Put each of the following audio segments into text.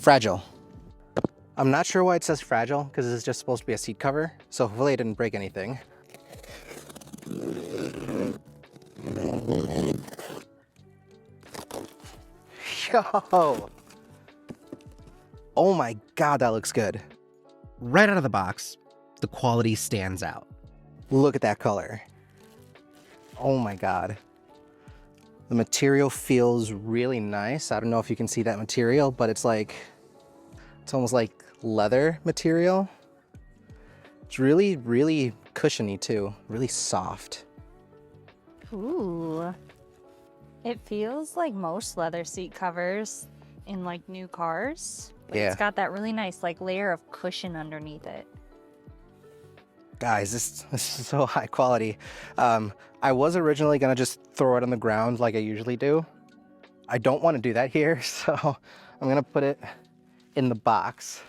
Fragile. I'm not sure why it says fragile, because this is just supposed to be a seat cover, so hopefully I didn't break anything. Yo! Oh my God, that looks good. Right out of the box, the quality stands out. Look at that color. Oh my God. The material feels really nice. I don't know if you can see that material, but it's almost like leather material. It's really, really cushiony too. Really soft. Ooh. It feels like most leather seat covers in like new cars. But Yeah. It's got that really nice like layer of cushion underneath it. Guys, this is so high quality. I was originally gonna just throw it on the ground like I usually do. I don't want to do that here, so I'm gonna put it in the box.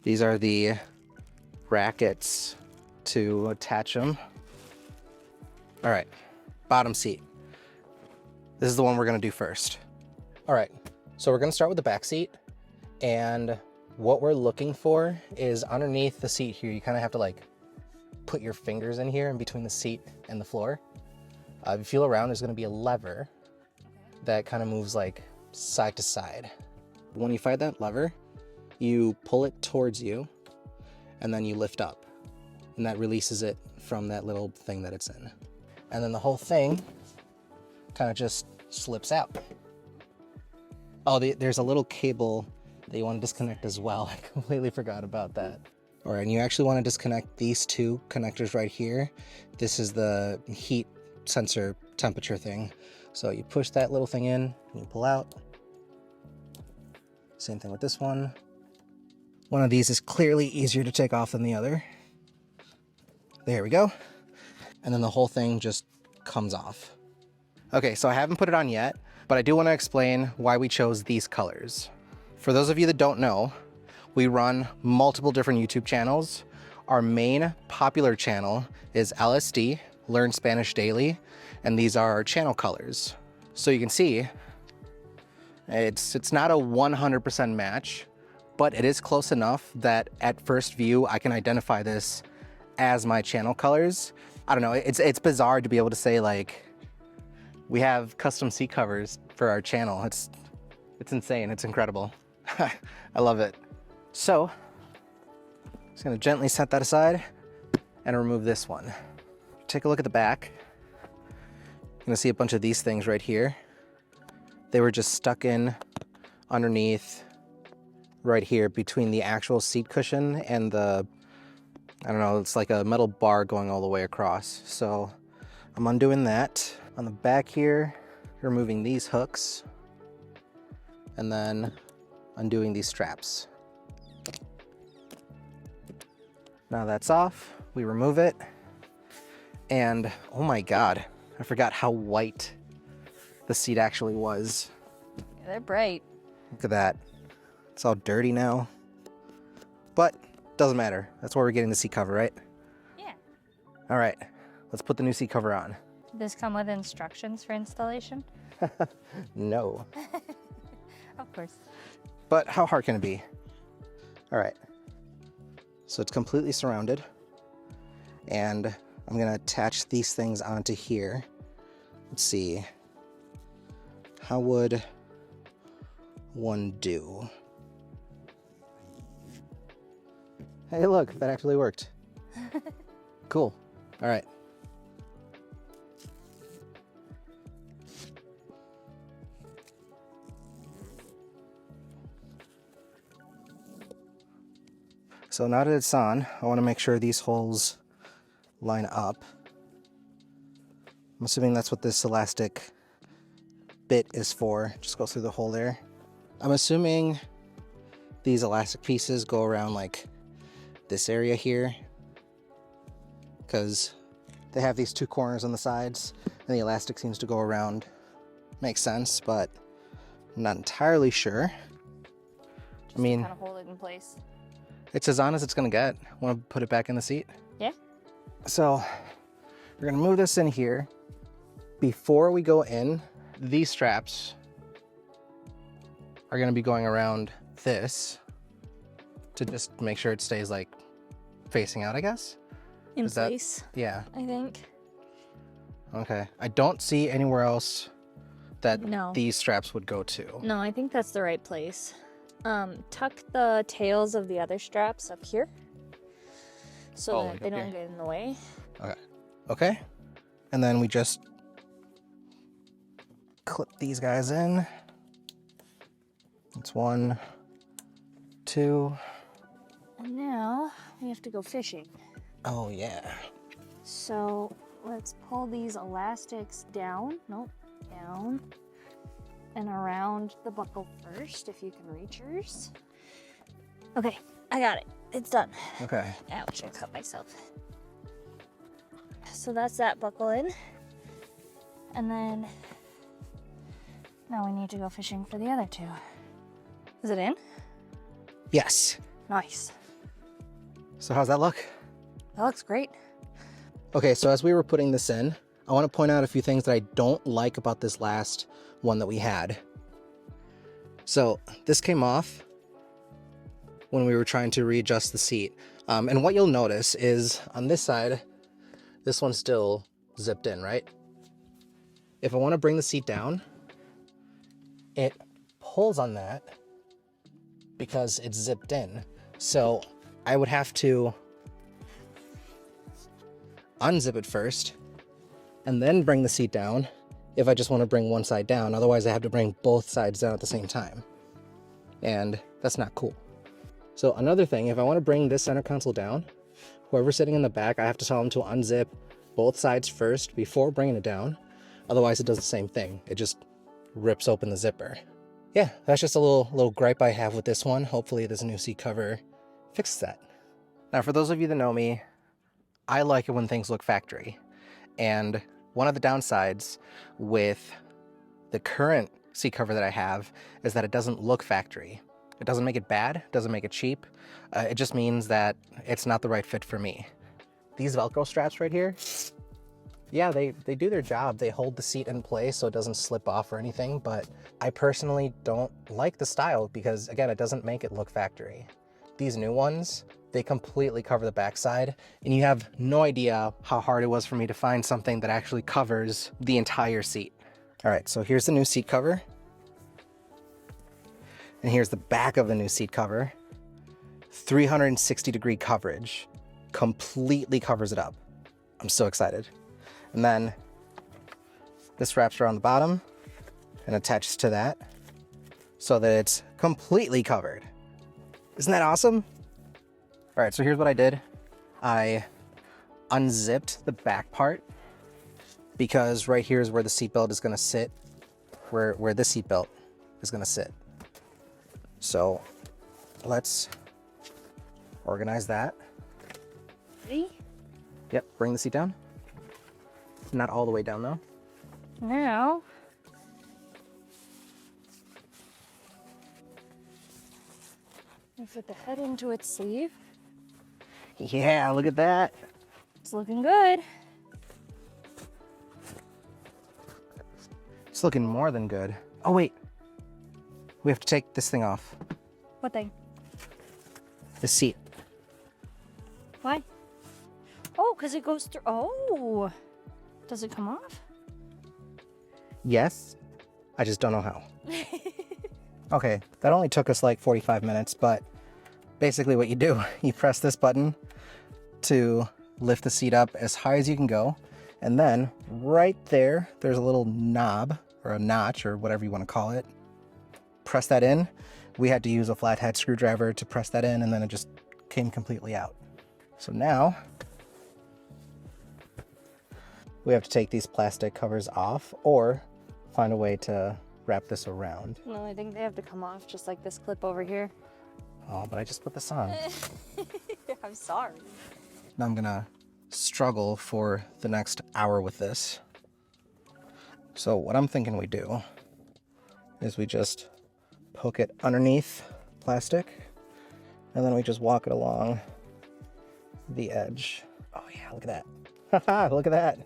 These are the brackets to attach them. All right, bottom seat. This is the one we're gonna do first. All right, so we're gonna start with the back seat, and what we're looking for is underneath the seat here, you kind of have to like put your fingers in here in between the seat and the floor. If you feel around, there's gonna be a lever that kind of moves like side to side. When you find that lever, you pull it towards you and then you lift up, and that releases it from that little thing that it's in. And then the whole thing kind of just slips out. Oh, there's a little cable that you want to disconnect as well. I completely forgot about that. All right, and you actually want to disconnect these two connectors right here. This is the heat sensor temperature thing. So you push that little thing in, and you pull out. Same thing with this one. One of these is clearly easier to take off than the other. There we go. And then the whole thing just comes off. Okay, so I haven't put it on yet, but I do want to explain why we chose these colors. For those of you that don't know, we run multiple different YouTube channels. Our main popular channel is LSD, Learn Spanish Daily, and these are our channel colors. So you can see, it's not a 100% match, but it is close enough that at first view, I can identify this as my channel colors. I don't know, it's bizarre to be able to say like, we have custom seat covers for our channel. It's insane, it's incredible. I love it. So, just gonna gently set that aside and remove this one. Take a look at the back. You're gonna see a bunch of these things right here. They were just stuck in underneath right here between the actual seat cushion and the, I don't know, it's like a metal bar going all the way across. So I'm undoing that. On the back here, removing these hooks and then undoing these straps. Now that's off, we remove it. And oh my God, I forgot how white the seat actually was. Yeah, they're bright. Look at that. It's all dirty now, but doesn't matter. That's why we're getting the seat cover, right? Yeah. All right, let's put the new seat cover on. Did this come with instructions for installation? No. Of course. But how hard can it be? All right. So it's completely surrounded. And I'm gonna attach these things onto here. Let's see. How would one do? Hey, look, that actually worked. Cool. All right. So now that it's on, I want to make sure these holes line up. I'm assuming that's what this elastic bit is for. Just go through the hole there. I'm assuming these elastic pieces go around like this area here, because they have these two corners on the sides and the elastic seems to go around. Makes sense, but I'm not entirely sure. Just I mean, kind of hold it in place. it's as on as it's gonna get. Want to put it back in the seat? Yeah. So we're gonna move this in here. Before we go in, these straps are going to be going around this to just make sure it stays like facing out, I guess. In Is that- place, Yeah. I think. Okay. I don't see anywhere else that No. these straps would go to. No, I think that's the right place. Tuck the tails of the other straps up here so Oh, that like they up don't here. get in the way. Okay. And then we just clip these guys in. That's 1, 2. And now we have to go fishing. Oh, yeah. So let's pull these elastics down. Nope, down. And around the buckle first, if you can reach yours. Okay, I got it. It's done. Okay. Ouch, I cut myself. So that's that buckle in. And then now we need to go fishing for the other two. Is it in? Yes. Nice. So how's that look? That looks great. Okay, so as we were putting this in, I want to point out a few things that I don't like about this last one that we had. So this came off when we were trying to readjust the seat. And what you'll notice is on this side, this one's still zipped in, right? If I want to bring the seat down, it pulls on that because it's zipped in. So I would have to unzip it first and then bring the seat down if I just want to bring one side down. Otherwise, I have to bring both sides down at the same time. And that's not cool. So another thing, if I want to bring this center console down, whoever's sitting in the back, I have to tell them to unzip both sides first before bringing it down. Otherwise, it does the same thing. It just rips open the zipper. Yeah, that's just a little gripe I have with this one. Hopefully this new seat cover fixes that. Now, for those of you that know me, I like it when things look factory. And one of the downsides with the current seat cover that I have is that it doesn't look factory. It doesn't make it bad, it doesn't make it cheap. It just means that it's not the right fit for me. These Velcro straps right here, yeah, they do their job. They hold the seat in place so it doesn't slip off or anything, but I personally don't like the style because, again, it doesn't make it look factory. These new ones, they completely cover the backside, and you have no idea how hard it was for me to find something that actually covers the entire seat. All right, so here's the new seat cover. And here's the back of the new seat cover. 360-degree coverage. Completely covers it up. I'm so excited. And then this wraps around the bottom and attaches to that so that it's completely covered. Isn't that awesome? All right, so here's what I did. I unzipped the back part because right here is where the seatbelt is gonna sit, where this seatbelt is gonna sit. So let's organize that. Ready? Yep, bring the seat down. Not all the way down though. Now, we put the head into its sleeve. Yeah, look at that. It's looking good. It's looking more than good. Oh wait, we have to take this thing off. What thing? The seat. Why? Oh, because it goes through. Oh, does it come off? Yes, I just don't know how. Okay, that only took us like 45 minutes, but basically what you do, you press this button to lift the seat up as high as you can go. And then right there, there's a little knob or a notch or whatever you want to call it. Press that in. We had to use a flathead screwdriver to press that in, and then it just came completely out. So now we have to take these plastic covers off or find a way to wrap this around. No, I think they have to come off just like this clip over here. Oh, but I just put this on. I'm sorry. Now I'm gonna struggle for the next hour with this. So what I'm thinking we do is we just poke it underneath plastic and then we just walk it along the edge. Oh yeah, look at that. Look at that.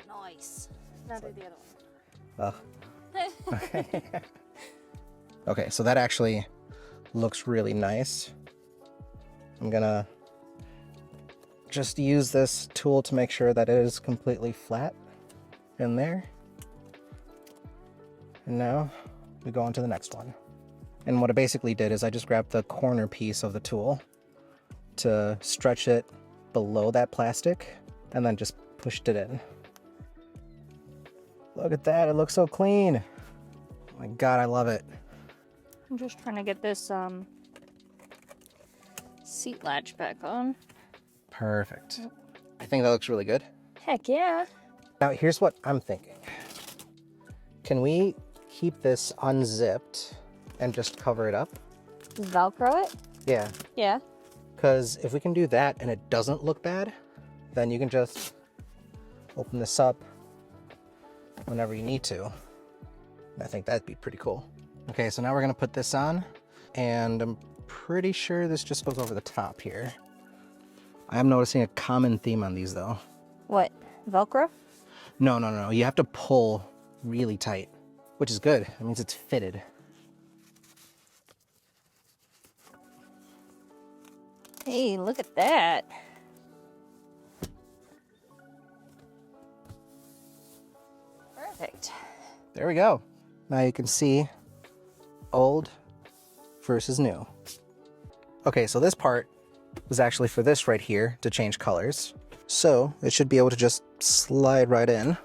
Nice. Now do the other one. Ugh. Okay. Okay, so that actually looks really nice. I'm gonna just use this tool to make sure that it is completely flat in there. And now we go on to the next one. And what I basically did is I just grabbed the corner piece of the tool to stretch it below that plastic and then just pushed it in. Look at that, it looks so clean. Oh my God, I love it. I'm just trying to get this seat latch back on. Perfect. I think that looks really good. Heck yeah. Now here's what I'm thinking. Can we keep this unzipped and just cover it up? Velcro it? Yeah, Yeah. because if we can do that and it doesn't look bad, then you can just open this up whenever you need to. I think that'd be pretty cool. Okay, so now we're gonna put this on, and I'm pretty sure this just goes over the top here. I am noticing a common theme on these though. What? Velcro? No. You have to pull really tight, which is good. It means it's fitted. Hey, look at that. Perfect. There we go. Now you can see old versus new. Okay, so this part was actually for this right here to change colors. So it should be able to just slide right in.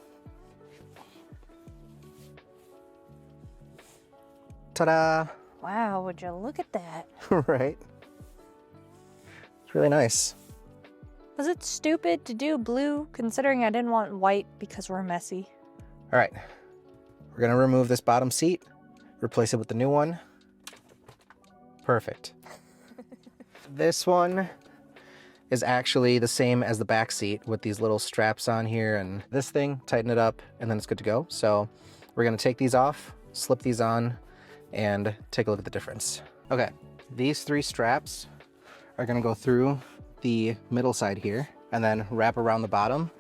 Ta-da! Wow, would you look at that? Right? It's really nice. Was it stupid to do blue considering I didn't want white because we're messy? All right, we're gonna remove this bottom seat, replace it with the new one. Perfect. This one is actually the same as the back seat with these little straps on here, and this thing, tighten it up, and then it's good to go. So we're gonna take these off, slip these on, and take a look at the difference. Okay, these three straps are gonna go through the middle side here, and then wrap around the bottom,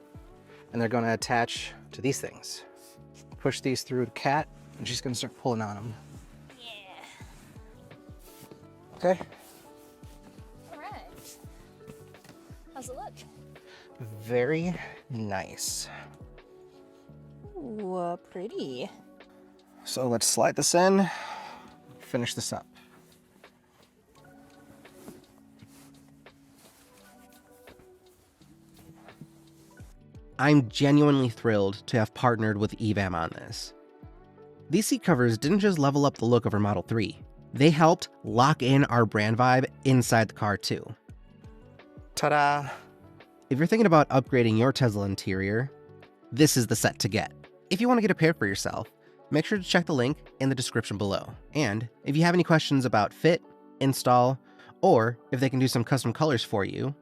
and they're gonna attach to these things. Push these through the cat, and she's gonna start pulling on them. Yeah. Okay. All right. How's it look? Very nice. Ooh, pretty. So let's slide this in, finish this up. I'm genuinely thrilled to have partnered with EVAAM on this. These seat covers didn't just level up the look of our Model 3, they helped lock in our brand vibe inside the car too. Ta-da! If you're thinking about upgrading your Tesla interior, this is the set to get. If you want to get a pair for yourself, make sure to check the link in the description below. And if you have any questions about fit, install, or if they can do some custom colors for you,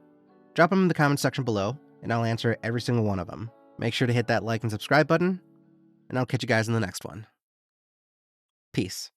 drop them in the comment section below and I'll answer every single one of them. Make sure to hit that like and subscribe button, and I'll catch you guys in the next one. Peace.